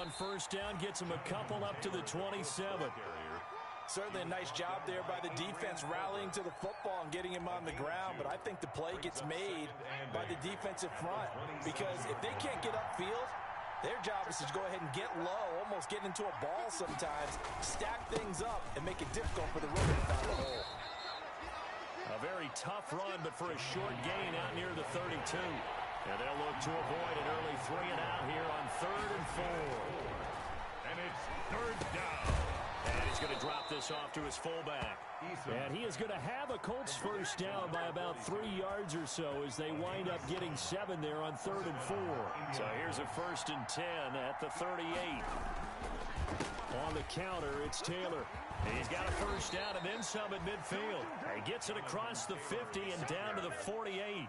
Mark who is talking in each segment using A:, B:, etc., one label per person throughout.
A: on first down, gets him a couple up to the 27.
B: Certainly a nice job there by the defense rallying to the football and getting him on the ground, but I think the play gets made by the defensive front because if they can't get upfield, their job is to go ahead and get low, almost get into a ball sometimes, stack things up, and make it difficult for the runner to find the hole.
A: A very tough run, but for a short gain out near the 32. And they'll look to avoid an early 3-and-out here on 3rd and 4.
C: And it's 3rd down.
A: And he's going to drop this off to his fullback. And he is going to have a Colts first down by about 3 yards or so as they wind up getting 7 there on 3rd and 4. So here's a 1st and 10 at the 38. On the counter, it's Taylor. He's got a first down and then some at midfield. He gets it across the 50 and down to the 48.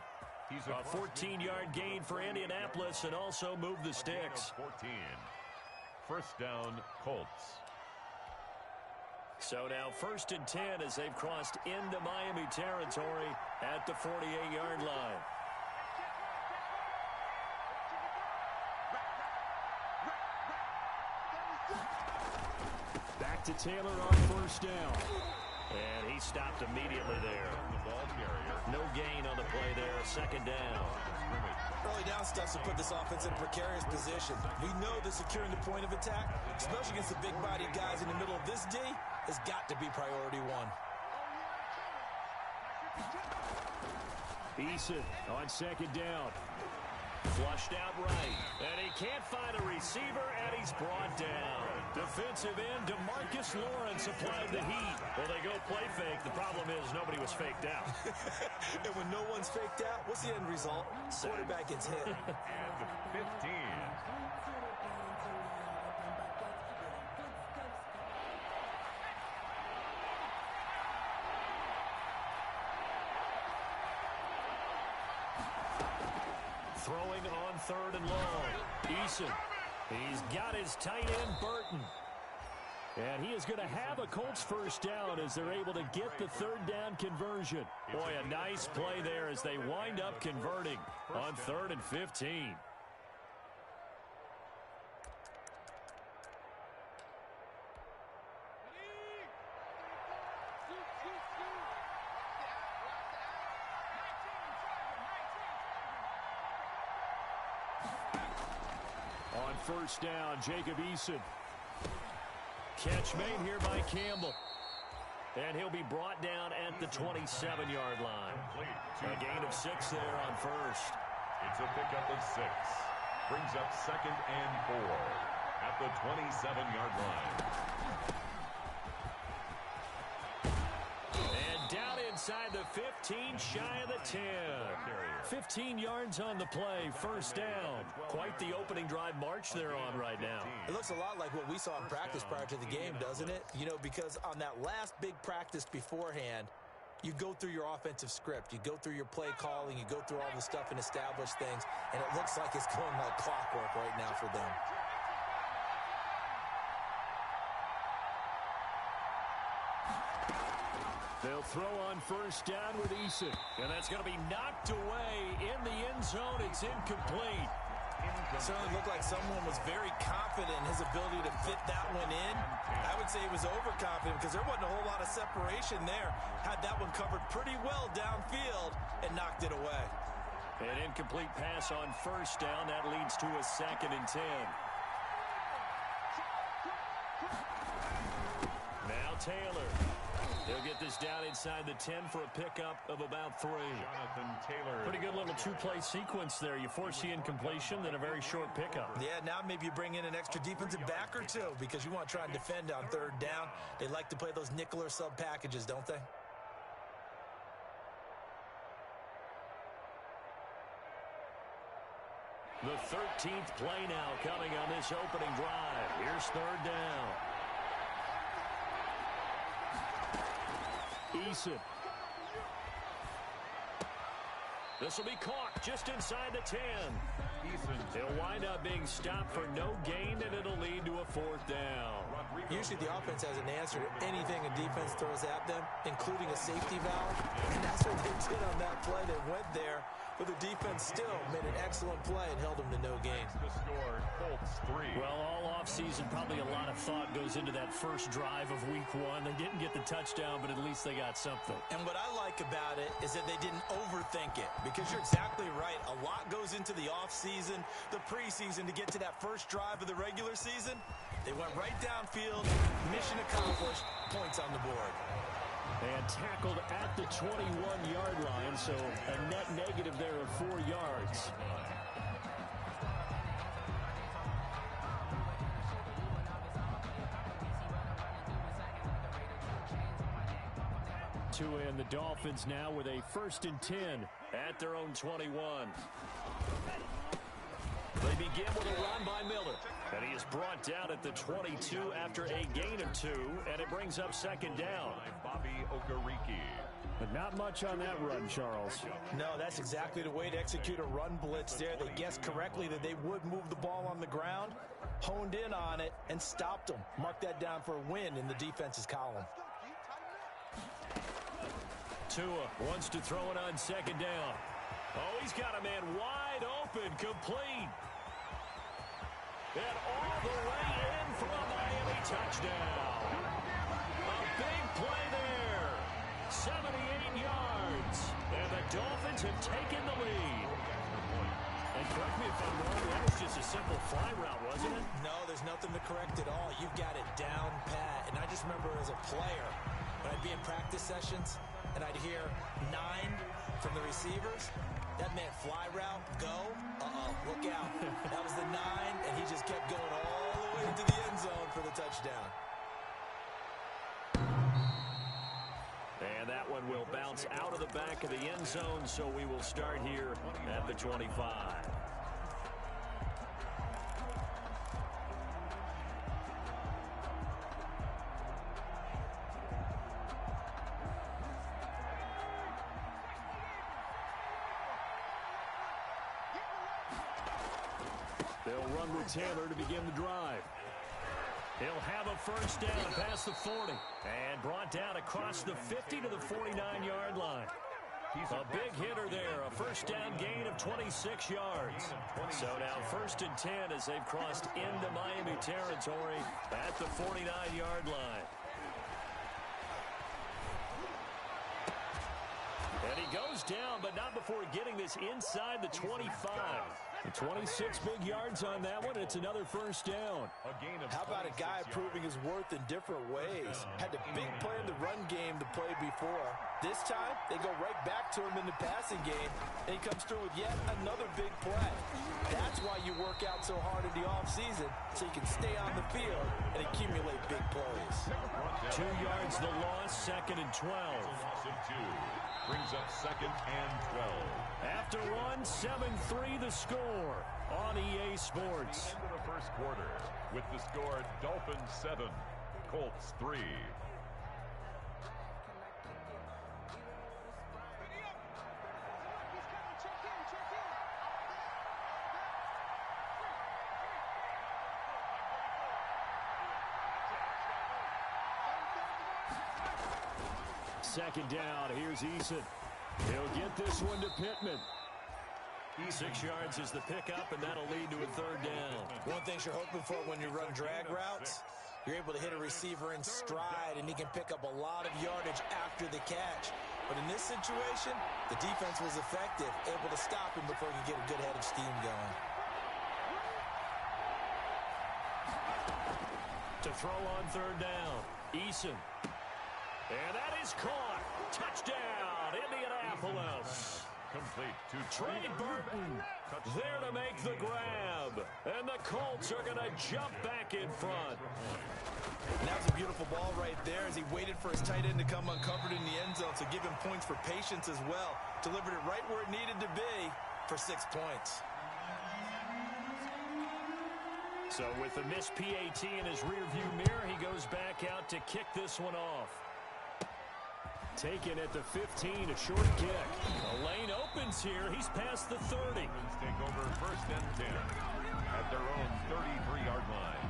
A: A 14-yard gain for Indianapolis and also move the sticks.
C: 14. First down, Colts.
A: So now 1st and 10 as they've crossed into Miami territory at the 48-yard line. Back to Taylor on first down. And he stopped immediately there. No gain on the play there. 2nd down.
B: Early down stuff to put this offense in a precarious position. We know that securing the point of attack, especially against the big-bodied guys in the middle of this D, has got to be priority one.
A: Eason on 2nd down. Flushed out right. And he can't find a receiver, and he's brought down. Defensive end, DeMarcus Lawrence applied the heat. Well, they go play fake. The problem is nobody was faked out.
B: And when no one's faked out, what's the end result? Quarterback gets hit.
C: And 15.
A: Throwing on 3rd and long. Eason. He's got his tight end, Burton. And he is going to have a Colts first down as they're able to get the 3rd down conversion. Boy, a nice play there as they wind up converting on 3rd and 15. On first down, Jacob Eason. Catch made here by Campbell. And he'll be brought down at the 27-yard line. A gain of 6 there on first.
C: It's a pickup of 6. Brings up 2nd and 4 at the 27-yard line.
A: And down inside the 15, shy of the 10. 15 yards on the play, first down. Quite the opening drive march they're on right now.
B: It looks a lot like what we saw in practice prior to the game, doesn't it? You know, because on that last big practice beforehand, you go through your offensive script. You go through your play calling. You go through all the stuff and establish things. And it looks like it's going like clockwork right now for them.
A: They'll throw on first down with Eason. And that's going to be knocked away in the end zone. It's incomplete.
B: It certainly looked like someone was very confident in his ability to fit that one in. I would say he was overconfident because there wasn't a whole lot of separation there. Had that one covered pretty well downfield and knocked it away.
A: An incomplete pass on first down. That leads to a 2nd and 10. Now Taylor. He'll get this down inside the 10 for a pickup of about 3.
C: Jonathan Taylor.
A: Pretty good little 2-play sequence there. You force the incompletion, then a very short pickup.
B: Yeah, now maybe you bring in an extra defensive back or 2 because you want to try and defend on 3rd down. They like to play those nickel or sub packages, don't they?
A: The 13th play now coming on this opening drive. Here's 3rd down. Eason. This will be caught just inside the 10. He'll wind up being stopped for no gain, and it'll lead to a 4th down.
B: Usually the offense has an answer to anything a defense throws at them, including a safety valve. And that's what they did on that play. They went there but the defense still made an excellent play and held them to no gain.
C: The score, Colts 3.
A: Well, all offseason, probably a lot of thought goes into that first drive of week 1. They didn't get the touchdown, but at least they got something.
B: And what I like about it is that they didn't overthink it, because you're exactly right. A lot goes into the offseason, the preseason, to get to that first drive of the regular season. They went right downfield, mission accomplished, points on the board.
A: And tackled at the 21-yard line, so a net negative there of 4 yards. And the Dolphins now with a 1st and 10 at their own 21. They begin with a run by Miller. And he is brought down at the 22 after a gain of 2, and it brings up 2nd down.
C: Bobby Okereke.
A: But not much on that run, Charles.
B: No, that's exactly the way to execute a run blitz there. They guessed correctly that they would move the ball on the ground, honed in on it, and stopped them. Mark that down for a win in the defense's column.
A: Tua wants to throw it on 2nd down. Oh, he's got a man wide open, complete. And all the way in for a Miami touchdown. A big play there. 78 yards. And the Dolphins have taken the lead. And correct me if I'm wrong, that was just a simple fly route, wasn't it?
B: No, there's nothing to correct at all. You've got it down pat. And I just remember as a player, when I'd be in practice sessions, and I'd hear 9 from the receivers, that meant fly route, go, look out. That was the 9, and he just kept going all the way into the end zone for the touchdown.
A: And that one will bounce out of the back of the end zone, so we will start here at the 25. They'll run with Taylor to begin the drive. He'll have a 1st down past the 40. And brought down across the 50 to the 49-yard line. A big hitter there. A 1st down gain of 26 yards. So now 1st and 10 as they've crossed into Miami territory at the 49-yard line. And he goes down, but not before getting this inside the 25. 26 big yards on that one. It's another 1st down.
B: How about a guy proving his worth in different ways? Had the big play in the run game to play before. This time, they go right back to him in the passing game, and he comes through with yet another big play. That's why you work out so hard in the offseason, so you can stay on the field and accumulate big plays.
A: 2 yards the loss, 2nd and 12.
C: Brings up 2nd and 12.
A: After one, 7-3 the score on EA Sports.
C: End of the first quarter with the score Dolphins 7, Colts 3.
A: Second down, here's Eason. He'll get this one to Pittman. 6 yards is the pickup, and that'll lead to a 3rd down.
B: One thing you're hoping for when you run drag routes, you're able to hit a receiver in stride, and he can pick up a lot of yardage after the catch. But in this situation, the defense was effective, able to stop him before he could get a good head of steam going.
A: To throw on 3rd down, Eason. And that is caught. Touchdown, Indianapolis.
C: Complete to
A: Trey Burton there to make the grab. And the Colts are going to jump back in front.
B: And that was a beautiful ball right there as he waited for his tight end to come uncovered in the end zone. So give him points for patience as well. Delivered it right where it needed to be for 6 points.
A: So with the missed PAT in his rearview mirror, he goes back out to kick this one off. Taken at the 15, a short kick. The lane opens here. He's past the 30.
C: Take over 1st and 10 at their own 33-yard line.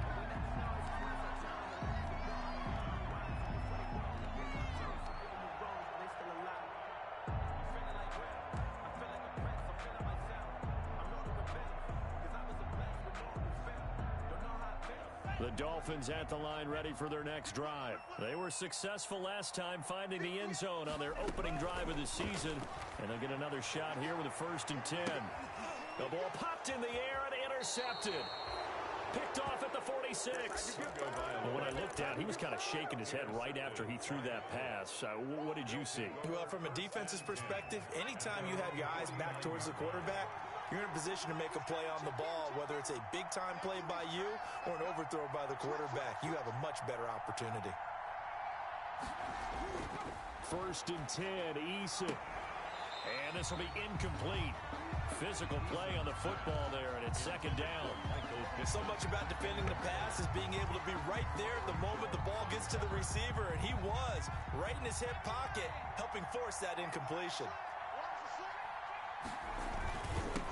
A: The Dolphins at the line ready for their next drive. They were successful last time finding the end zone on their opening drive of the season. And they'll get another shot here with a 1st and 10. The ball popped in the air and intercepted. Picked off at the 46. Well, when I looked down, he was kind of shaking his head right after he threw that pass. What did you see?
B: Well, from a defense's perspective, anytime you have your eyes back towards the quarterback, you're in a position to make a play on the ball, whether it's a big-time play by you or an overthrow by the quarterback. You have a much better opportunity.
A: 1st and 10, Eason. And this will be incomplete. Physical play on the football there, and it's 2nd down.
B: So much about defending the pass is being able to be right there at the moment the ball gets to the receiver, and he was right in his hip pocket, helping force that incompletion.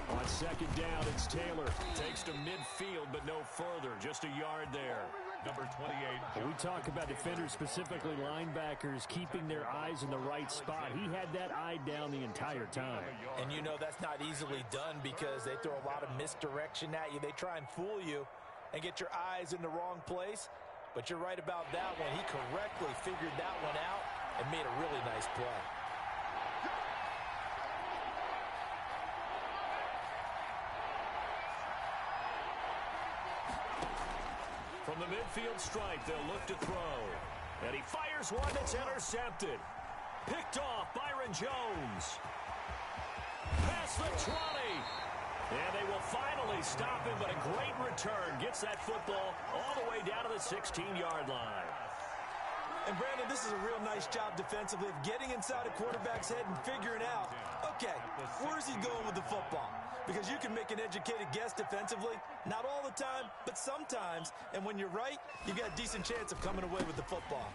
A: On 2nd down, it's Taylor. Takes to midfield, but no further. Just a yard there.
C: Number 28.
A: We talk about defenders, specifically linebackers, keeping their eyes in the right spot. He had that eye down the entire time.
B: And you know that's not easily done because they throw a lot of misdirection at you. They try and fool you and get your eyes in the wrong place. But you're right about that one. He correctly figured that one out and made a really nice play.
A: From the midfield stripe, they'll look to throw. And he fires one that's intercepted. Picked off, Byron Jones. Past the 20. And they will finally stop him, but a great return. Gets that football all the way down to the 16-yard line.
B: And, Brandon, this is a real nice job defensively of getting inside a quarterback's head and figuring out, okay, where's he going with the football? Because you can make an educated guess defensively. Not all the time, but sometimes. And when you're right, you've got a decent chance of coming away with the football.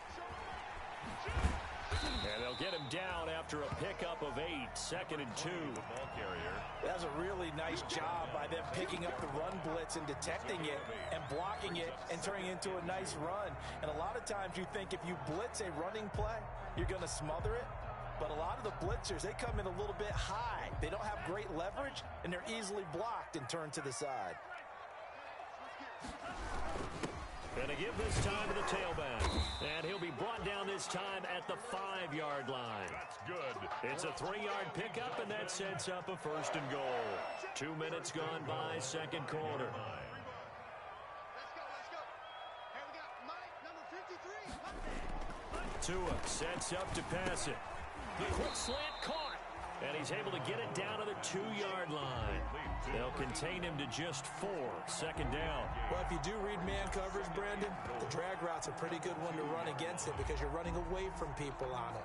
A: And they'll get him down after a pickup of 8, 2nd and 2.
C: Ball carrier.
B: That's a really nice job by them picking up the run blitz and detecting it and blocking it and turning it into a nice run. And a lot of times you think if you blitz a running play, you're going to smother it. But a lot of the blitzers, they come in a little bit high. They don't have great leverage, and they're easily blocked and turned to the side.
A: Going to give this time to the tailback. And he'll be brought down this time at the 5-yard line.
C: That's good.
A: It's a 3-yard pickup, and that sets up a 1st and goal. 2 minutes gone by, 2nd quarter. Tua sets up to pass it. The quick slant caught. And he's able to get it down to the 2-yard line. They'll contain him to just 4. 2nd down.
B: Well, if you do read man coverage, Brandon, the drag route's a pretty good one to run against it because you're running away from people on it.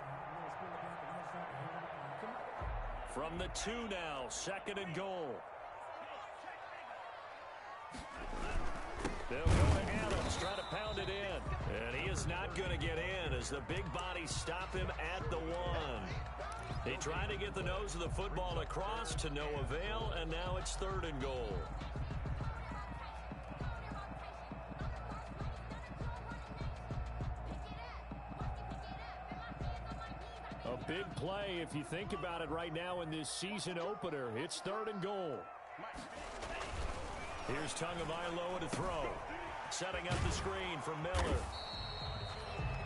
A: From the 2 now, 2nd and goal. They'll go to Adams, try to pound it in. And he is not going to get in as the big bodies stop him at the 1. He tried to get the nose of the football across to no avail, and now it's 3rd and goal. A big play if you think about it right now in this season opener. It's 3rd and goal. Here's Tagovailoa to throw. Setting up the screen for Miller.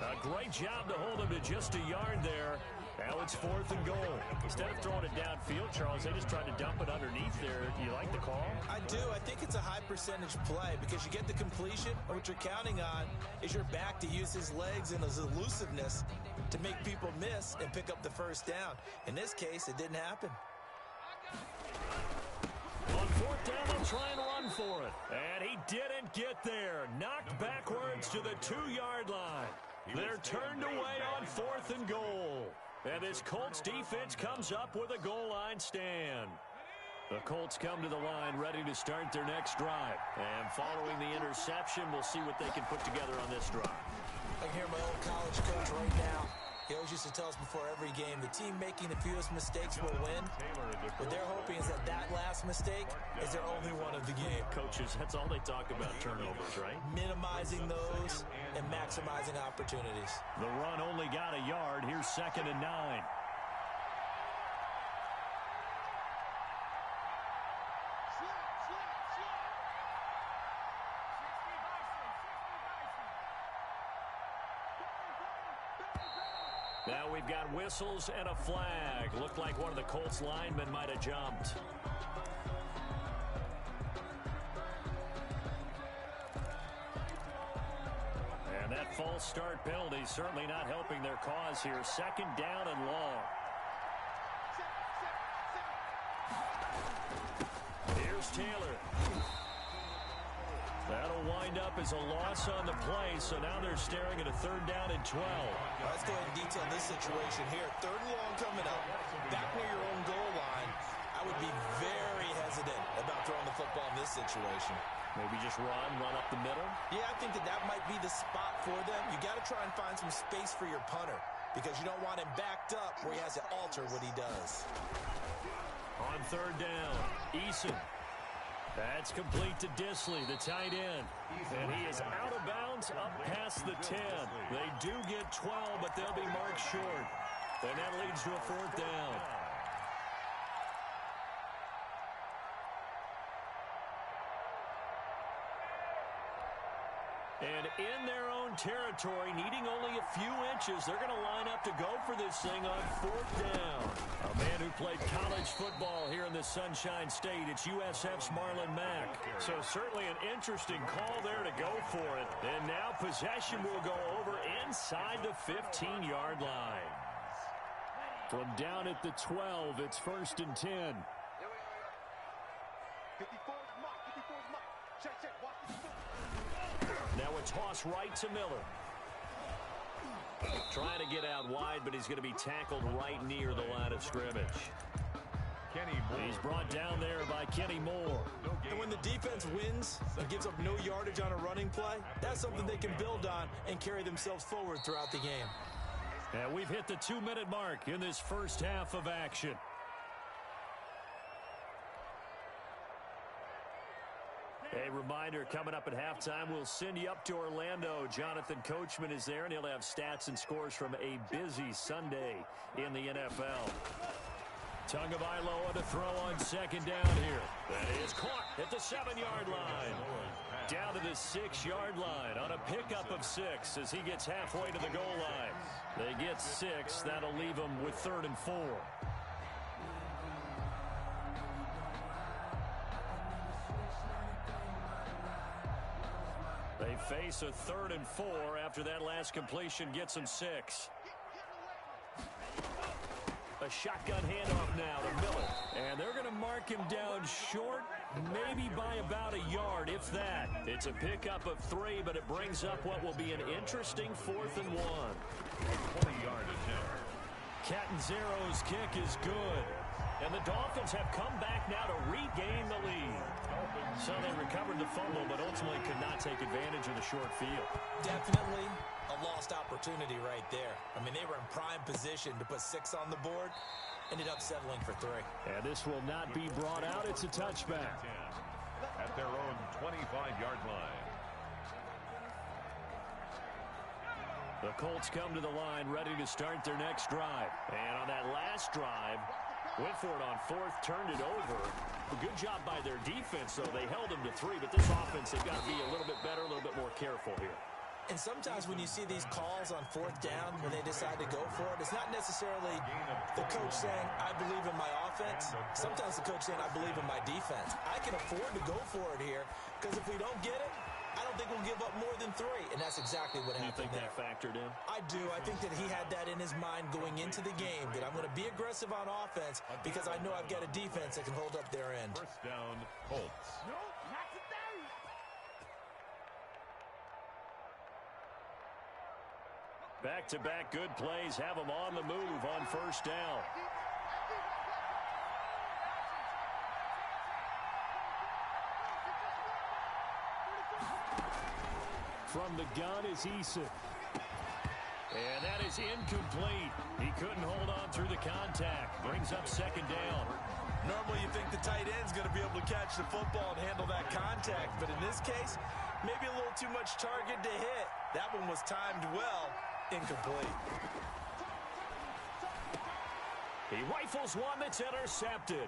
A: A great job to hold him to just a yard there. Now it's 4th and goal. Instead of throwing it downfield, Charles, they just tried to dump it underneath there. Do you like the call?
B: I do. I think it's a high percentage play because you get the completion, and what you're counting on is your back to use his legs and his elusiveness to make people miss and pick up the 1st down. In this case, it didn't happen.
A: On 4th down, they'll try and run for it. And he didn't get there. Knocked backwards to the 2-yard line. They're turned away on 4th and goal. And this Colts defense comes up with a goal line stand. The Colts come to the line ready to start their next drive. And following the interception, we'll see what they can put together on this drive.
B: I can hear my old college coach right now. He always used to tell us before every game, the team making the fewest mistakes will win. What they're hoping is that that last mistake is their only one of the game.
A: Coaches, that's all they talk about, turnovers, right?
B: Minimizing those and maximizing opportunities.
A: The run only got a yard. Here's 2nd and 9. Now we've got whistles and a flag. Looked like one of the Colts linemen might have jumped. And that false start penalty certainly not helping their cause here. Second down and long. Here's Taylor. That'll wind up as a loss on the play, so now they're staring at a third down and 12.
B: Let's go ahead and detail this situation here. Third and long coming up. Back near your own goal line. I would be very hesitant about throwing the football in this situation.
A: Maybe just run up the middle?
B: Yeah, I think that might be the spot for them. You got to try and find some space for your punter because you don't want him backed up where he has to alter what he does.
A: On third down, Eason. That's complete to Disley, the tight end. And he is out of bounds up past the 10. They do get 12, but they'll be marked short. And that leads to a fourth down. And in their own territory, needing only a few inches, they're going to line up to go for this thing on fourth down. A man who played college football here in the Sunshine State. It's USF's Marlon Mack. So certainly an interesting call there to go for it. And now possession will go over inside the 15-yard line. From down at the 12, it's first and 10. Now a toss right to Miller. Trying to get out wide, but he's going to be tackled right near the line of scrimmage. He's brought down there by Kenny Moore.
B: And when the defense wins and gives up no yardage on a running play, that's something they can build on and carry themselves forward throughout the game.
A: And we've hit the 2-minute mark in this first half of action. A reminder, coming up at halftime, we'll send you up to Orlando. Jonathan Coachman is there, and he'll have stats and scores from a busy Sunday in the NFL. Tagovailoa to throw on second down here. That is caught at the 7-yard line. Down to the 6-yard line on a pickup of 6 as he gets halfway to the goal line. They get 6. That'll leave them with 3rd and 4. They face a 3rd and 4 after that last completion gets them 6. A shotgun handoff now to Miller. And they're going to mark him down short, maybe by about a yard, if that. It's a pickup of 3, but it brings up what will be an interesting 4th and 1.
C: 20-yard attempt.
A: Catanzaro's kick is good. And the Dolphins have come back now to regain the lead. So they recovered the fumble, but ultimately could not take advantage of the short field.
B: Definitely a lost opportunity right there. I mean, they were in prime position to put 6 on the board. Ended up settling for 3.
A: And this will not be brought out. It's a touchback.
C: At their own 25-yard line.
A: The Colts come to the line ready to start their next drive. And on that last drive, went for it on 4th, turned it over. A good job by their defense, though. They held them to 3, but this offense, they've got to be a little bit better, a little bit more careful here.
B: And sometimes when you see these calls on 4th down, when they decide to go for it, it's not necessarily the coach saying, I believe in my offense. Sometimes the coach saying, I believe in my defense. I can afford to go for it here, because if we don't get it, I don't think we'll give up more than 3, and that's exactly what happened.
A: You think
B: there.
A: that factored in?
B: I do. I think that he had that in his mind going into the game, that I'm going to be aggressive on offense because I know I've got a defense that can hold up their end.
C: First down, Colts.
A: Back-to-back good plays have them on the move on first down. From the gun is Eason. And that is incomplete. He couldn't hold on through the contact. Brings up second down.
B: Normally you think the tight end's going to be able to catch the football and handle that contact. But in this case, maybe a little too much target to hit. That one was timed well. Incomplete.
A: He rifles one that's intercepted.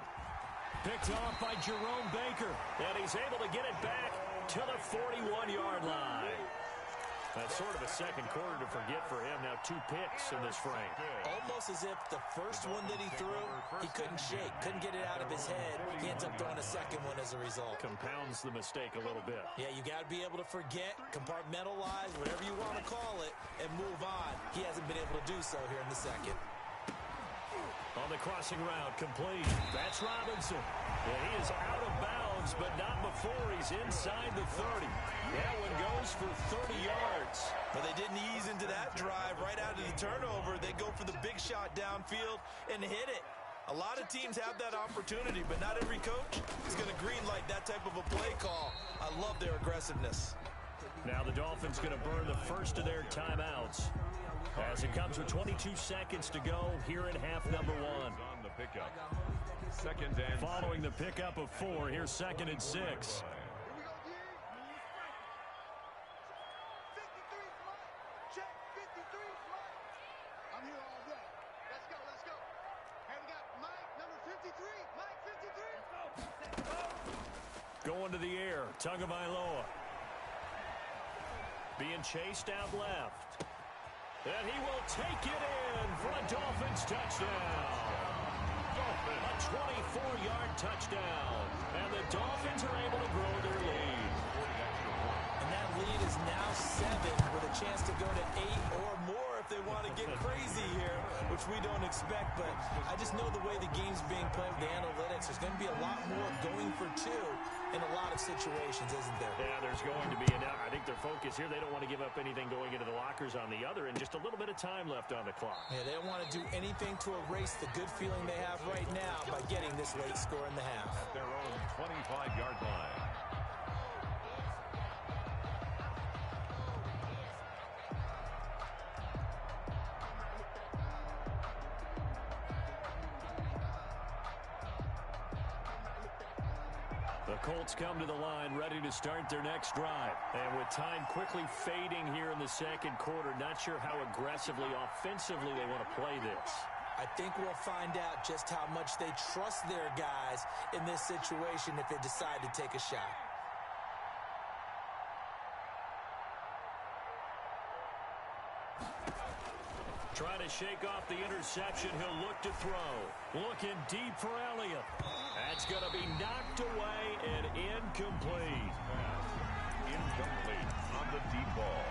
A: Picked off by Jerome Baker. And he's able to get it back to the 41-yard line. That's sort of a second quarter to forget for him. Now 2 picks in this frame.
B: Almost as if the first one that he threw, he couldn't shake, couldn't get it out of his head. He ends up throwing a second one as a result.
A: Compounds the mistake a little bit.
B: Yeah, you got to be able to forget, compartmentalize, whatever you want to call it, and move on. He hasn't been able to do so here in the second.
A: On the crossing route, complete. That's Robinson. Yeah, he is out of bounds, but not before he's inside the 30. That one goes for 30 yards.
B: But they didn't ease into that drive right out of the turnover. They go for the big shot downfield and hit it. A lot of teams have that opportunity, but not every coach is going to greenlight that type of a play call. I love their aggressiveness.
A: Now the Dolphins going to burn the first of their timeouts as it comes with 22 seconds to go here in half number 1.
C: On the pickup. Second and
A: following the pickup of 4, here's 2nd and 6.
D: I'm here all day. Let's go, let's go. Hey, we got Mike, number 53. Mike, 53.
A: Going to the air, Tagovailoa. Being chased out left. And he will take it in for a Dolphins touchdown. A 24-yard touchdown. And the Dolphins are able to grow their lead.
B: And that lead is now 7 with a chance to go to 8 or more if they want to get crazy here, which we don't expect. But I just know the way the game's being played with the analytics, there's going to be a lot more going for 2 in a lot of situations, isn't there?
A: Yeah, there's going to be. And I think their focus here, they don't want to give up anything going into the lockers on the other, and just a little bit of time left on the clock.
B: Yeah, they don't want to do anything to erase the good feeling they have right now by getting this late score in the half.
C: At their own 25-yard line.
A: The Colts come to the line ready to start their next drive. And with time quickly fading here in the second quarter, not sure how aggressively, offensively they want to play this.
B: I think we'll find out just how much they trust their guys in this situation if they decide to take a shot.
A: Trying to shake off the interception. He'll look to throw. Looking deep for Elliott. That's going to be knocked away and incomplete.
C: Incomplete on the deep ball.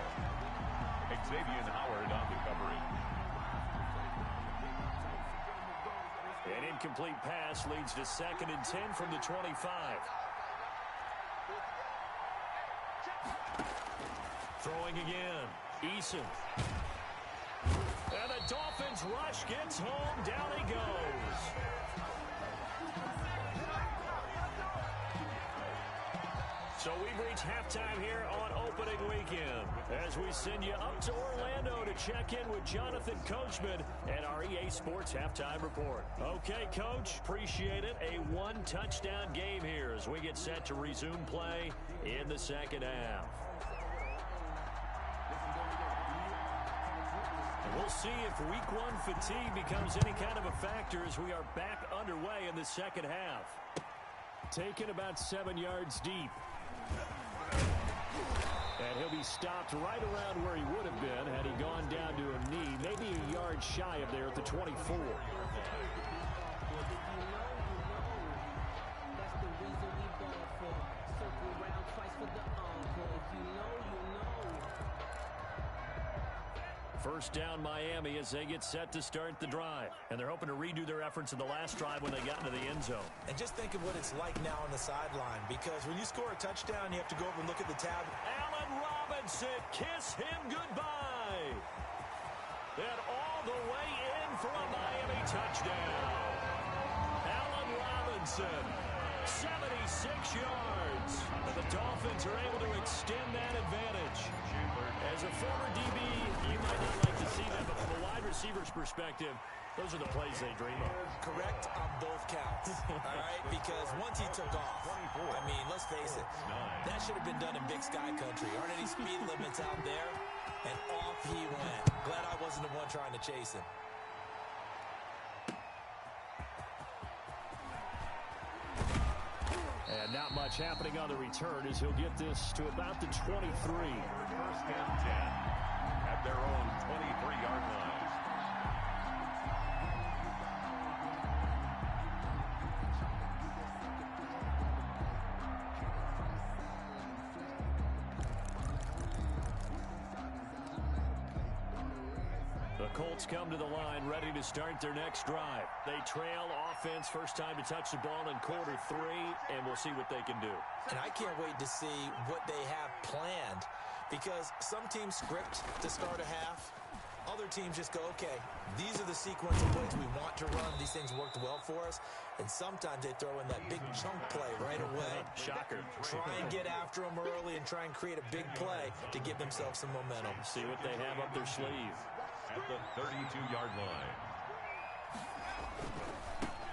C: Xavier Howard on the coverage.
A: An incomplete pass leads to 2nd and 10 from the 25. Throwing again. Eason. And the Dolphins rush gets home. Down he goes. So we've reached halftime here on opening weekend as we send you up to Orlando to check in with Jonathan Coachman and our EA Sports Halftime Report. Okay, Coach, appreciate it. A 1-touchdown game here as we get set to resume play in the second half. We'll see if week 1 fatigue becomes any kind of a factor as we are back underway in the second half. Taken about 7 yards deep. And he'll be stopped right around where he would have been had he gone down to a knee, maybe a yard shy of there at the 24. First down Miami as they get set to start the drive. And they're hoping to redo their efforts in the last drive when they got into the end zone.
B: And just think of what it's like now on the sideline, because when you score a touchdown, you have to go over and look at the tab.
A: Allen Robinson, kiss him goodbye. And all the way in for a Miami touchdown. Allen Robinson, 76 yards. And the Dolphins are able to extend that advantage. As a former DB, you might not like to see that, but from a wide receiver's perspective, those are the plays they dream of.
B: Correct on both counts, all right? Because once he took off, I mean, let's face it, that should have been done in Big Sky Country. Aren't any speed limits out there? And off he went. Glad I wasn't the one trying to chase him.
A: And And not much happening on the return as he'll get this to about the 23.
C: First and 10 at their own 23-yard line.
A: The Colts come to the line ready to start their next drive. They trail offense, first time to touch the ball in quarter 3, and we'll see what they can do.
B: And I can't wait to see what they have planned, because some teams script to start a half. Other teams just go, okay, these are the sequence of plays we want to run. These things worked well for us. And sometimes they throw in that big chunk play right away.
A: Shocker.
B: Try and get after them early and try and create a big play to give themselves some momentum.
A: See what they have up their sleeve.
C: At the 32-yard line.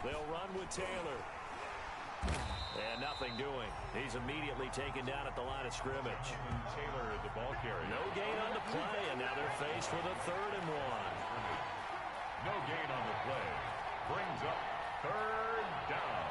A: They'll run with Taylor. And nothing doing. He's immediately taken down at the line of scrimmage.
C: Taylor, the ball carrier.
A: No gain on the play, and now they're faced with a 3rd and 1.
C: No gain on the play. Brings up 3rd down.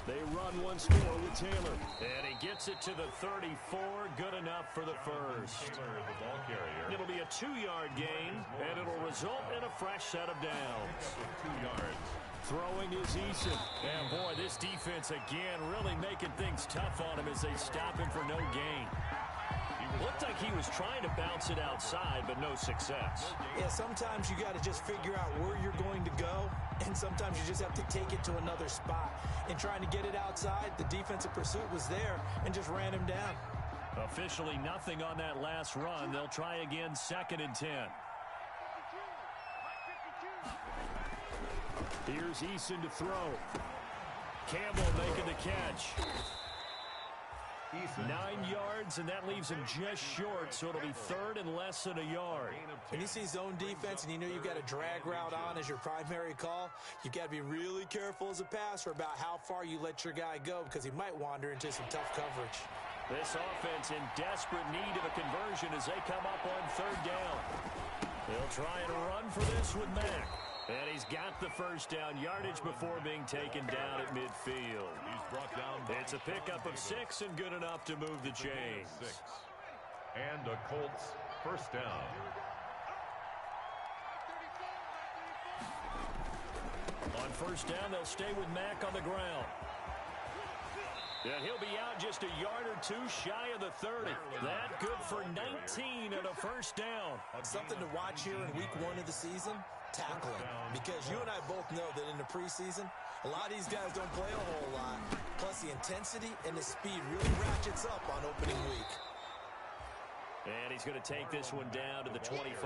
A: They run once more with Taylor. And he gets it to the 34. Good enough for the first.
C: Taylor, the ball carrier.
A: It'll be a 2-yard gain, and it'll result in a fresh set of downs.
C: 2 yards.
A: Throwing is Eason. And boy, this defense again really making things tough on him as they stop him for no gain. Looked like he was trying to bounce it outside, but no success.
B: Yeah, sometimes you got to just figure out where you're going to go, and sometimes you just have to take it to another spot. And trying to get it outside, the defensive pursuit was there and just ran him down.
A: Officially nothing on that last run. They'll try again, 2nd and 10. Here's Eason to throw. Campbell making the catch. 9 yards, and that leaves him just short, so it'll be 3rd and less than a yard.
B: When you see zone defense and you know you've got a drag route on as your primary call, you've got to be really careful as a passer about how far you let your guy go, because he might wander into some tough coverage.
A: This offense in desperate need of a conversion as they come up on 3rd down. They'll try and run for this with Mack. And he's got the first down yardage before being taken down at midfield.
C: He's brought down.
A: It's a pickup of 6 and good enough to move the chains.
C: 6. And a Colts first down.
A: On first down, they'll stay with Mack on the ground. And he'll be out just a yard or 2 shy of the 30. That good for 19 and a first down.
B: Something to watch here in week 1 of the season, tackling. Because you and I both know that in the preseason, a lot of these guys don't play a whole lot. Plus the intensity and the speed really ratchets up on opening week.
A: And he's going to take this one down to the 25.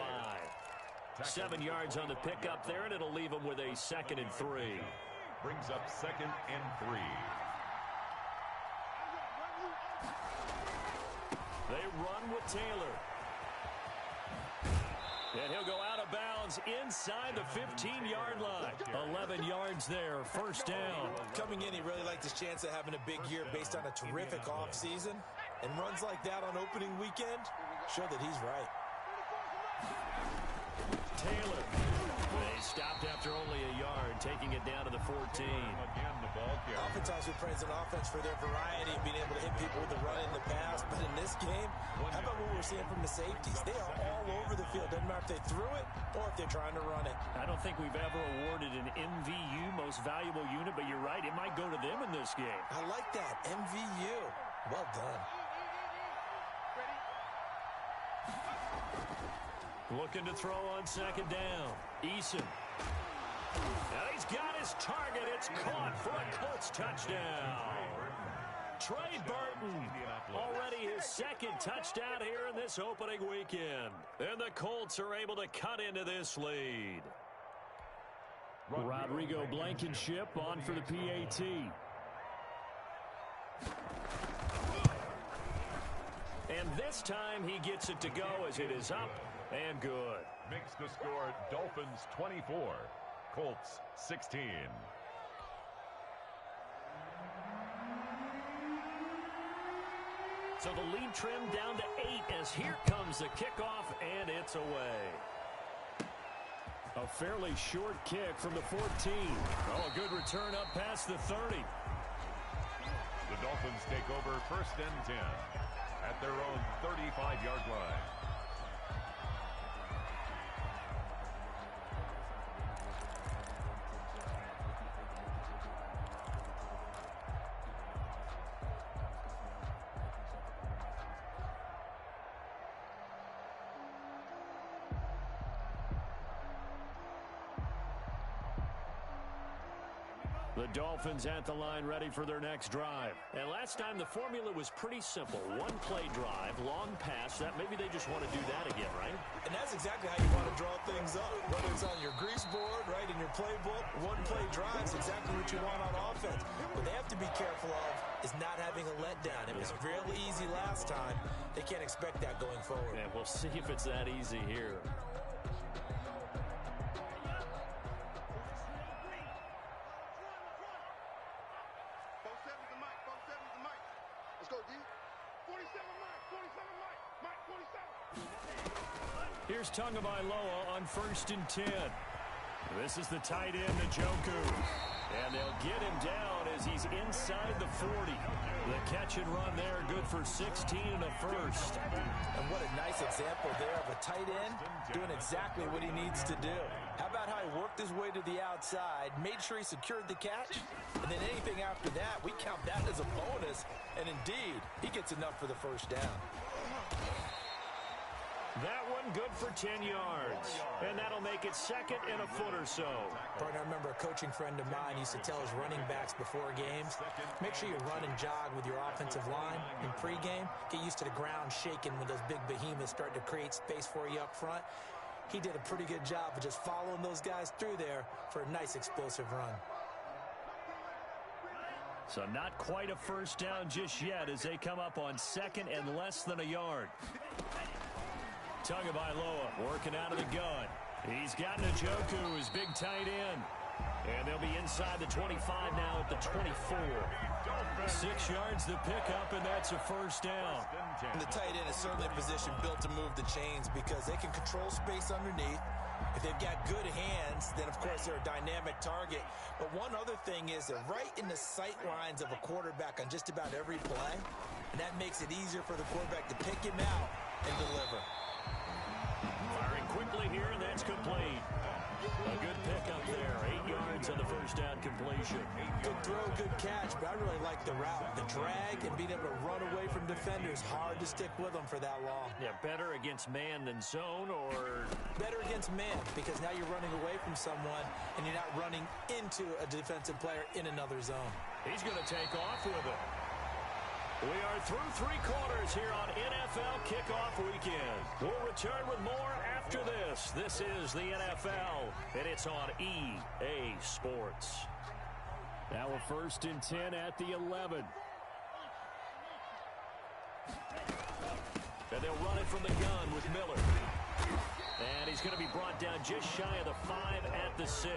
A: 7 yards on the pickup there, and it'll leave him with a 2nd and 3.
C: Brings up 2nd and 3.
A: They run with Taylor. And he'll go out of bounds inside the 15-yard line. 11 yards there, first down.
B: Coming in, he really liked his chance of having a big year based on a terrific offseason. And runs like that on opening weekend show that he's right.
A: Taylor. They stopped after only a yard, taking it down to the 14.
C: Again, the ball carrier.
B: Oftentimes we praise an offense for their variety of being able to hit people with the run in the pass. But in this game, how about what we're seeing from the safeties? They are all over the field. Doesn't matter if they threw it or if they're trying to run it.
A: I don't think we've ever awarded an MVU, most valuable unit, but you're right, it might go to them in this game.
B: I like that. MVU. Well done.
A: Looking to throw on 2nd down. Eason. And he's got his target. It's caught for a Colts touchdown. Trey Burton, already his 2nd touchdown here in this opening weekend. And the Colts are able to cut into this lead. Rodrigo Blankenship on for the PAT. And this time he gets it to go as it is up and good.
C: Makes the score Dolphins 24, Colts 16.
A: So the lead trimmed down to 8 as here comes the kickoff, and it's away. A fairly short kick from the 14. Oh, a good return up past the 30.
C: The Dolphins take over 1st and 10 at their own 35-yard line.
A: The Dolphins at the line ready for their next drive. And last time the formula was pretty simple. One play drive, long pass. That maybe they just want to do that again, right?
B: And that's exactly how you want to draw things up. Whether it's on your grease board, right, in your playbook, one play drive is exactly what you want on offense. What they have to be careful of is not having a letdown. It was real easy last time. They can't expect that going forward.
A: And we'll see if it's that easy here. Here's Tagovailoa on 1st and 10. This is the tight end, Njoku. And they'll get him down as he's inside the 40. The catch and run there, good for 16 and a first.
B: And what a nice example there of a tight end doing exactly what he needs to do. How about how he worked his way to the outside, made sure he secured the catch, and then anything after that, we count that as a bonus. And indeed, he gets enough for the first down.
A: That one good for 10 yards. And that'll make it 2nd and a foot or so.
B: Partner, I remember a coaching friend of mine used to tell his running backs before games, make sure you run and jog with your offensive line in pregame. Get used to the ground shaking when those big behemoths start to create space for you up front. He did a pretty good job of just following those guys through there for a nice explosive run.
A: So not quite a first down just yet as they come up on 2nd and less than a yard. Tagovailoa working out of the gun. He's got Njoku, his big tight end. And they'll be inside the 25 now at the 24. 6 yards the pickup, and that's a first down.
B: And the tight end is certainly a position built to move the chains because they can control space underneath. If they've got good hands, then, of course, they're a dynamic target. But one other thing is they're right in the sight lines of a quarterback on just about every play. And that makes it easier for the quarterback to pick him out and deliver.
A: Firing quickly here, and that's complete. A good pickup there. 8 yards on the first down completion.
B: Good throw, good catch, but I really like the route. The drag and being able to run away from defenders, hard to stick with them for that long.
A: Yeah, better against man than zone, or?
B: Better against man, because now you're running away from someone, and you're not running into a defensive player in another zone.
A: He's going to take off with it. We are through 3 quarters here on NFL Kickoff Weekend. We'll return with more after this. This is the NFL, and it's on EA Sports. Now a 1st and 10 at the 11. And they'll run it from the gun with Miller. And he's going to be brought down just shy of the 5 at the 6.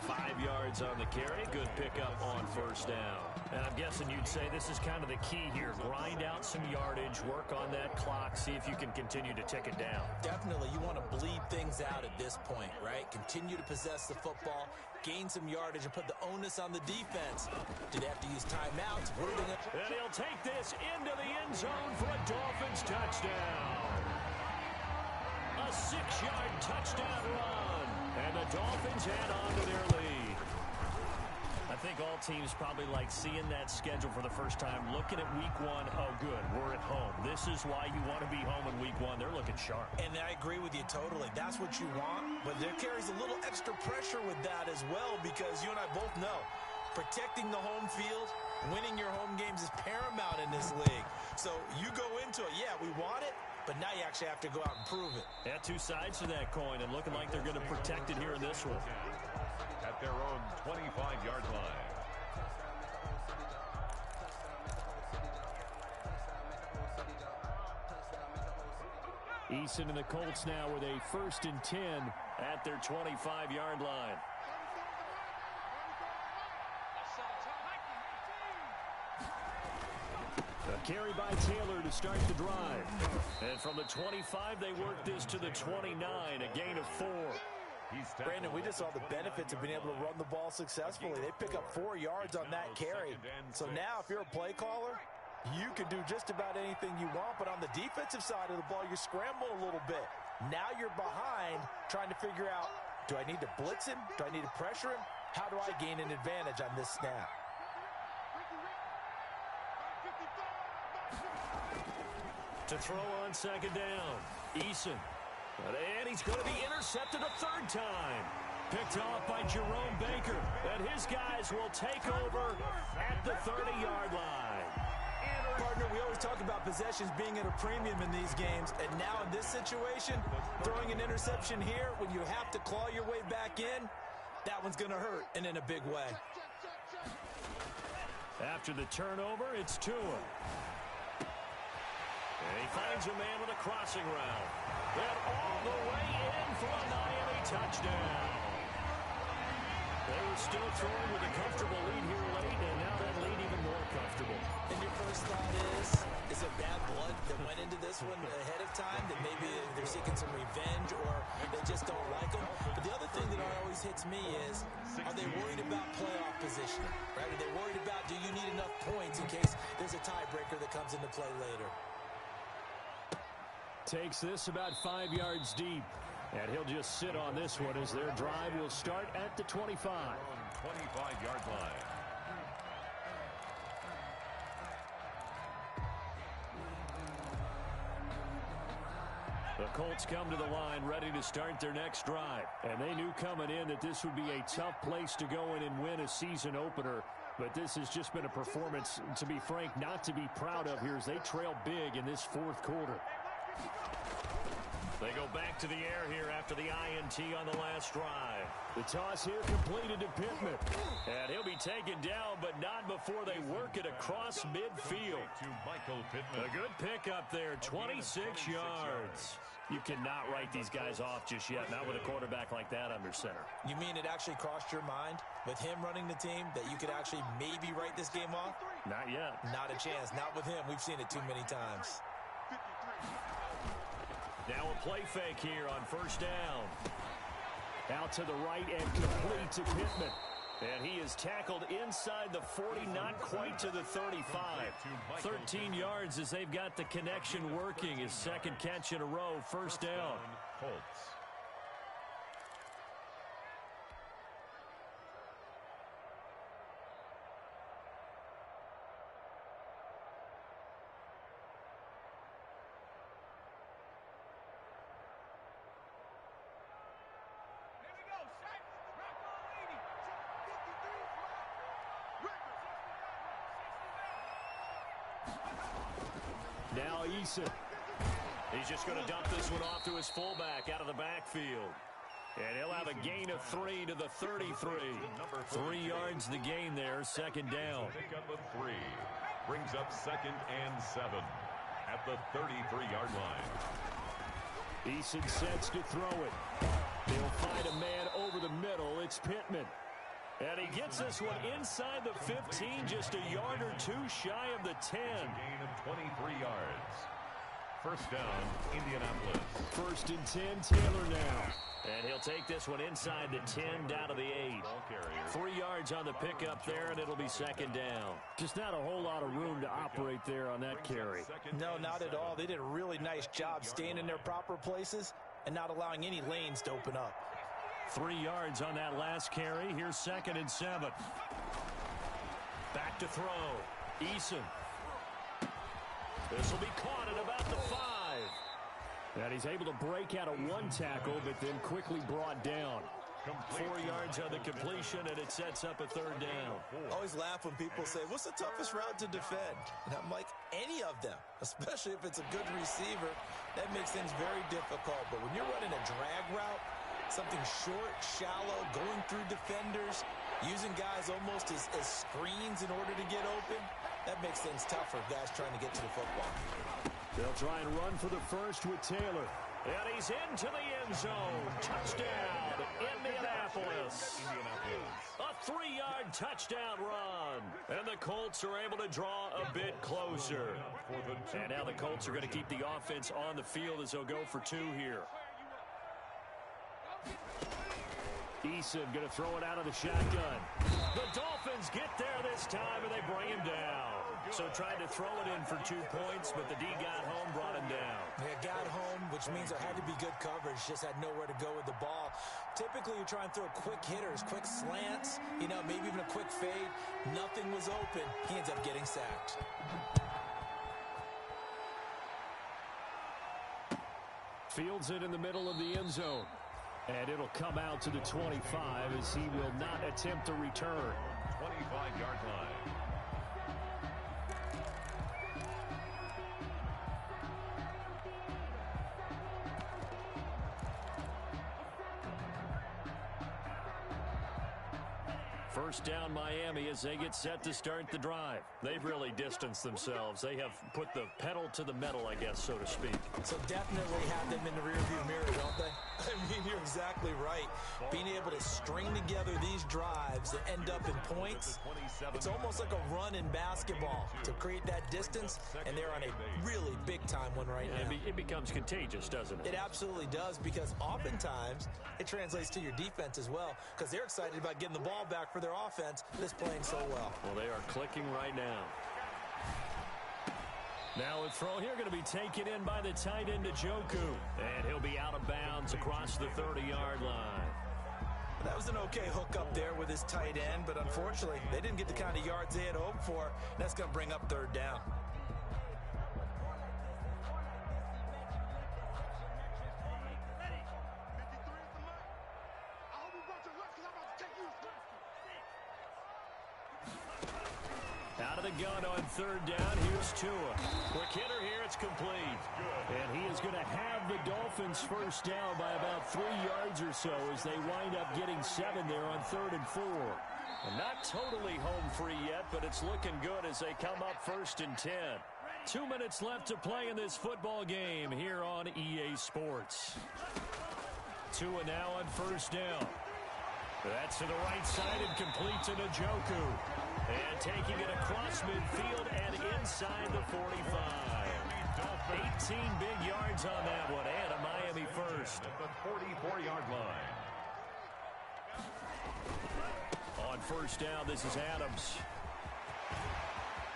A: 5 yards on the carry. Good pickup on first down. And I'm guessing you'd say this is kind of the key here. Grind out some yardage, work on that clock, see if you can continue to tick it down.
B: Definitely. You want to bleed things out at this point, right? Continue to possess the football, gain some yardage, and put the onus on the defense. Do they have to use timeouts? What are they going to...
A: And he'll take this into the end zone for a Dolphins touchdown. A 6-yard touchdown run. And the Dolphins head on to their lead. I think all teams probably like seeing that schedule for the first time, looking at week 1. Oh, good, we're at home. This is why you want to be home in week 1. They're looking sharp.
B: And I agree with you totally. That's what you want. But there carries a little extra pressure with that as well because you and I both know protecting the home field, winning your home games is paramount in this league. So you go into it, yeah, we want it, but now you actually have to go out and prove it.
A: Yeah, 2 sides to that coin, and looking like they're going to protect it here in this one.
C: At their own 25-yard line.
A: Eason and the Colts now with a 1st and 10 at their 25-yard line. A carry by Taylor to start the drive. And from the 25, they work this to the 29, a gain of 4.
B: Brandon, we just saw the benefits of being able to run the ball successfully. They pick up 4 yards on that carry. So now if you're a play caller, you can do just about anything you want. But on the defensive side of the ball, you scramble a little bit. Now you're behind trying to figure out, do I need to blitz him? Do I need to pressure him? How do I gain an advantage on this snap?
A: To throw on 2nd down, Eason. And he's going to be intercepted a 3rd time. Picked off by Jerome Baker. And his guys will take over at the 30-yard line.
B: Partner, we always talk about possessions being at a premium in these games. And now in this situation, throwing an interception here when you have to claw your way back in, that one's going to hurt, and in a big way.
A: After the turnover, it's Tua. And he finds a man with a crossing route. And all the way in for a Miami touchdown. They were still throwing with a comfortable lead here late, and now that lead even more comfortable.
B: And your first thought is there bad blood that went into this one ahead of time, that maybe they're seeking some revenge or they just don't like them? But the other thing that always hits me is, are they worried about playoff positioning? Right? Are they worried about, do you need enough points in case there's a tiebreaker that comes into play later?
A: Takes this about 5 yards deep. And he'll just sit on this one as their drive will start at the 25.
C: 25-yard line.
A: The Colts come to the line ready to start their next drive. And they knew coming in that this would be a tough place to go in and win a season opener. But this has just been a performance, to be frank, not to be proud of here as they trail big in this 4th quarter. They go back to the air here after the INT on the last drive. The toss here completed to Pittman. And he'll be taken down, but not before they work it across midfield. A good pickup there, 26 yards. You cannot write these guys off just yet, not with a quarterback like that under center.
B: You mean it actually crossed your mind with him running the team that you could actually maybe write this game off?
A: Not yet.
B: Not a chance. Not with him. We've seen it too many times.
A: Now a play fake here on 1st down. Out to the right and complete to Pittman. And he is tackled inside the 40, not quite to the 35. 13 yards as they've got the connection working. His 2nd catch in a row, 1st down.
C: Colts.
A: Now Eason. He's just going to dump this one off to his fullback out of the backfield. And he'll have a gain of 3 to the 33. 3 yards the gain there, 2nd down.
C: Pick up of 3. Brings up 2nd and 7 at the 33-yard line.
A: Eason sets to throw it. They'll find a man over the middle. It's Pittman. And he gets this one inside the 15, just a yard or 2 shy of the 10.
C: Gain of 23 yards. 1st down, Indianapolis.
A: 1st and 10, Taylor now. And he'll take this one inside the 10, down to the 8. 3 yards on the pickup there, and it'll be 2nd down. Just not a whole lot of room to operate there on that carry.
B: No, not at all. They did a really nice job staying in their proper places and not allowing any lanes to open up.
A: 3 yards on that last carry. Here's 2nd and 7. Back to throw. Eason. This will be caught at about the 5. And he's able to break out of 1 tackle, but then quickly brought down. 4 yards on the completion, and it sets up a 3rd down.
B: I always laugh when people say, what's the toughest route to defend? And I'm like, any of them, especially if it's a good receiver. That makes things very difficult. But when you're running a drag route, something short, shallow, going through defenders, using guys almost as screens in order to get open, that makes things tough for guys trying to get to the football.
A: They'll try and run for the first with Taylor. And he's into the end zone. Touchdown, Indianapolis. A 3-yard touchdown run. And the Colts are able to draw a bit closer. And now the Colts are going to keep the offense on the field as they'll go for 2 here. Eason going to throw it out of the shotgun. The Dolphins get there this time, and they bring him down. So tried to throw it in for 2 points, but the D got home, brought him down.
B: Yeah, got home, which means there had to be good coverage. Just had nowhere to go with the ball. Typically, you try and throw quick hitters, quick slants, maybe even a quick fade. Nothing was open. He ends up getting sacked.
A: Fields it in the middle of the end zone. And it'll come out to the 25 as he will not attempt a return.
C: 25-yard line.
A: First down Miami as they get set to start the drive. They've really distanced themselves. They have put the pedal to the metal, I guess, so to speak.
B: So definitely have them in the rearview mirror, don't they? I mean, you're exactly right. Being able to string together these drives that end up in points, it's almost like a run in basketball to create that distance, and they're on a really big-time one right now.
A: It becomes contagious, doesn't it?
B: It absolutely does, because oftentimes it translates to your defense as well, because they're excited about getting the ball back for their offense that's playing so well.
A: Well, they are clicking right now. Now a throw here going to be taken in by the tight end Njoku. And he'll be out of bounds across the 30-yard line.
B: That was an okay hook up there with his tight end, but unfortunately, they didn't get the kind of yards they had hoped for. That's going to bring up 3rd down.
A: Out of the gun on 3rd down. Here's Tua. Quick hitter here. It's complete. And he is going to have the Dolphins first down by about 3 yards or so as they wind up getting 7 there on 3rd and 4. And not totally home free yet, but it's looking good as they come up 1st and 10. 2 minutes left to play in this football game here on EA Sports. Tua now on 1st down. That's to the right side and complete to Njoku. And taking it across midfield and inside the 45. 18 big yards on that one, and a Miami first.
C: At the 44-yard line.
A: On 1st down, this is Adams.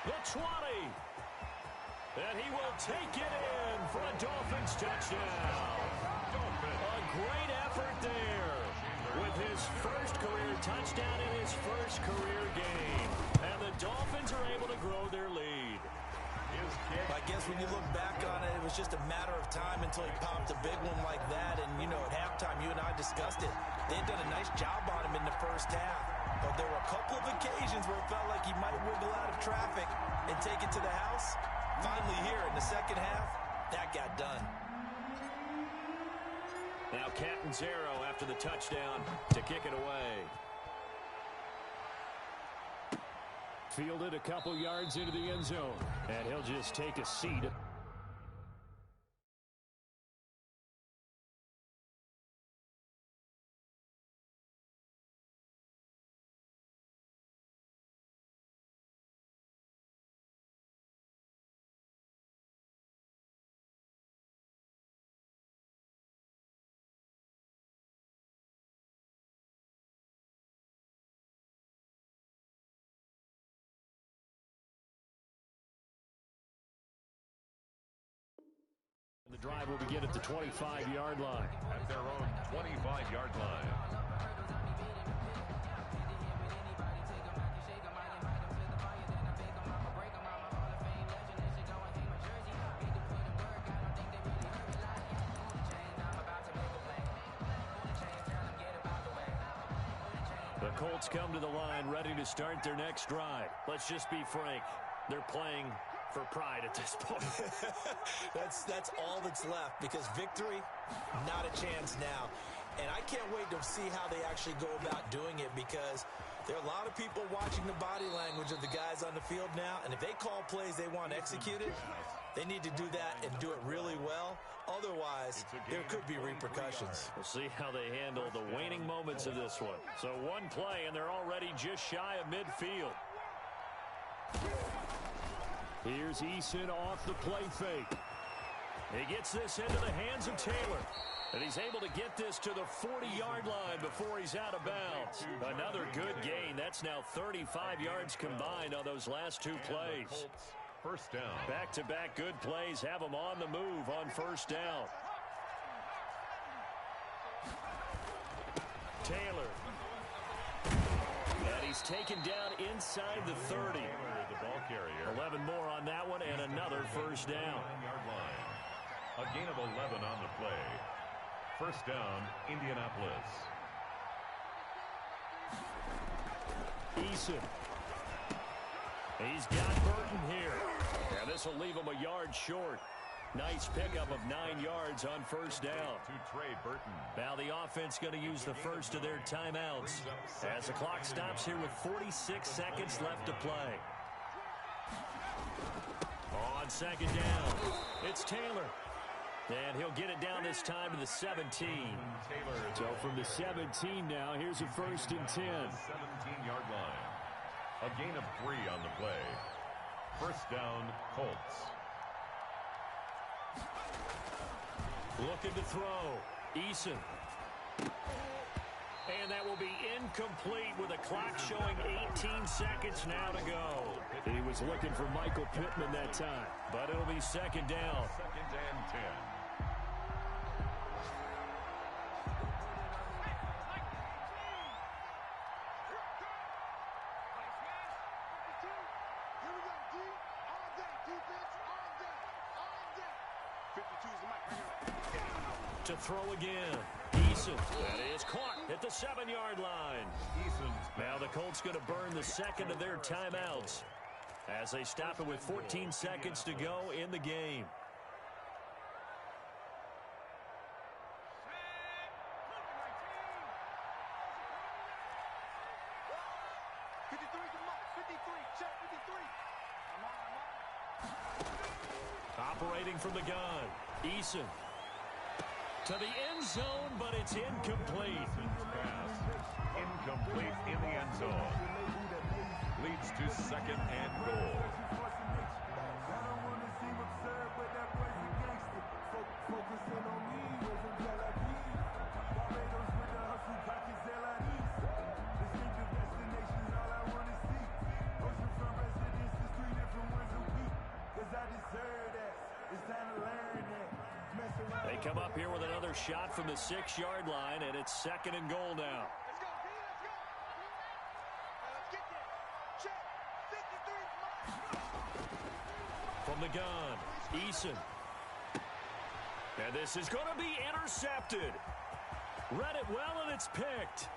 A: The 20. And he will take it in for a Dolphins touchdown. A great effort there with his first career touchdown in his first career game. And the Dolphins are able to grow their lead.
B: I guess when you look back on it, it was just a matter of time until he popped a big one like that. And, at halftime, you and I discussed it. They had done a nice job on him in the first half. But there were a couple of occasions where it felt like he might wiggle out of traffic and take it to the house. Finally here in the second half, that got done.
A: Now Catanzaro after the touchdown to kick it away. Fielded a couple yards into the end zone. And he'll just take a seat. The drive will begin at the 25-yard line.
C: At their own 25-yard line.
A: The Colts come to the line ready to start their next drive. Let's just be frank. They're playing for pride at this point.
B: That's all that's left, because victory, not a chance now. And I can't wait to see how they actually go about doing it, because there are a lot of people watching the body language of the guys on the field now, and if they call plays they want executed, They need to do that and do it really well. Otherwise, there could be repercussions.
A: We'll see how they handle the waning moments of this one. So one play, and they're already just shy of midfield. Here's Eason off the play fake. He gets this into the hands of Taylor. And he's able to get this to the 40-yard line before he's out of bounds. Another good gain. That's now 35 yards combined on those last two plays.
C: First down.
A: Back-to-back good plays have him on the move on first down. Taylor. And he's taken down inside the 30.
C: The ball carrier.
A: 11 more on that one and another first down.
C: 9-yard line. A gain of 11 on the play. First down, Indianapolis.
A: Eason. He's got Burton here. And this will leave him a yard short. Nice pickup of 9 yards on first down.
C: To Trey Burton.
A: Now the offense going to use the first of their timeouts as the clock stops here with 46 seconds left to play. On second down, it's Taylor. And he'll get it down this time to the 17. So from the 17 now, here's a first and 10.
C: 17-yard line. A gain of 3 on the play. First down, Colts.
A: Looking to throw. Eason. And that will be incomplete with a clock showing 18 seconds now to go. He was looking for Michael Pittman that time, but it'll be second down.
C: Second and 10.
A: To throw again. Eason. That is caught at the 7-yard line. Now the Colts going to burn the second of their timeouts as they stop it with 14 seconds to go in the game. Operating from the gun. Eason. To the end zone, but it's incomplete.
C: Pass. Incomplete in the end zone. Leads to second and goal.
A: They come up here with another shot from the 6-yard line, and it's second and goal now.
D: Let's go, B, let's go. Let's get there. Check. 53.
A: From the gun, Eason. And this is going to be intercepted. Read it well, and it's picked.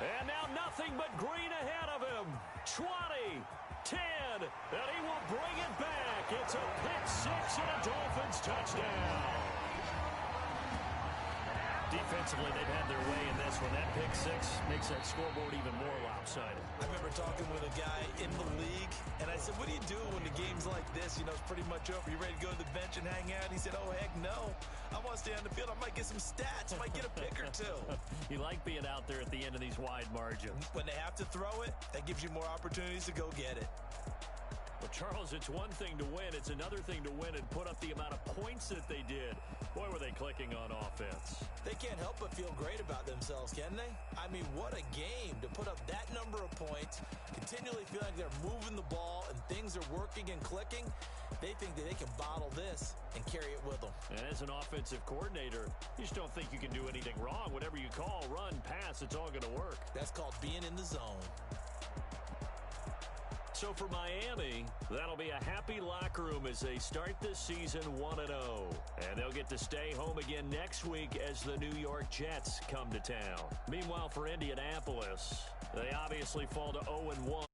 A: And now nothing but green ahead of him. 20, 10, and he will bring it back. It's a pick-6 and a Dolphins touchdown. Defensively, they've had their way in this one. That pick-6 makes that scoreboard even more lopsided.
B: I remember talking with a guy in the league, and I said, what do you do when the game's like this? You know, it's pretty much over. You ready to go to the bench and hang out? He said, oh, heck no. I want to stay on the field. I might get some stats. I might get a pick or two.
A: You like being out there at the end of these wide margins.
B: When they have to throw it, that gives you more opportunities to go get it.
A: Well, Charles, it's one thing to win. It's another thing to win and put up the amount of points that they did. Boy, were they clicking on offense.
B: They can't help but feel great about themselves, can they? I mean, what a game to put up that number of points, continually feel like they're moving the ball and things are working and clicking. They think that they can bottle this and carry it with them.
A: And as an offensive coordinator, you just don't think you can do anything wrong. Whatever you call, run, pass, it's all going to work.
B: That's called being in the zone.
A: So for Miami, that'll be a happy locker room as they start this season 1-0. And they'll get to stay home again next week as the New York Jets come to town. Meanwhile, for Indianapolis, they obviously fall to 0-1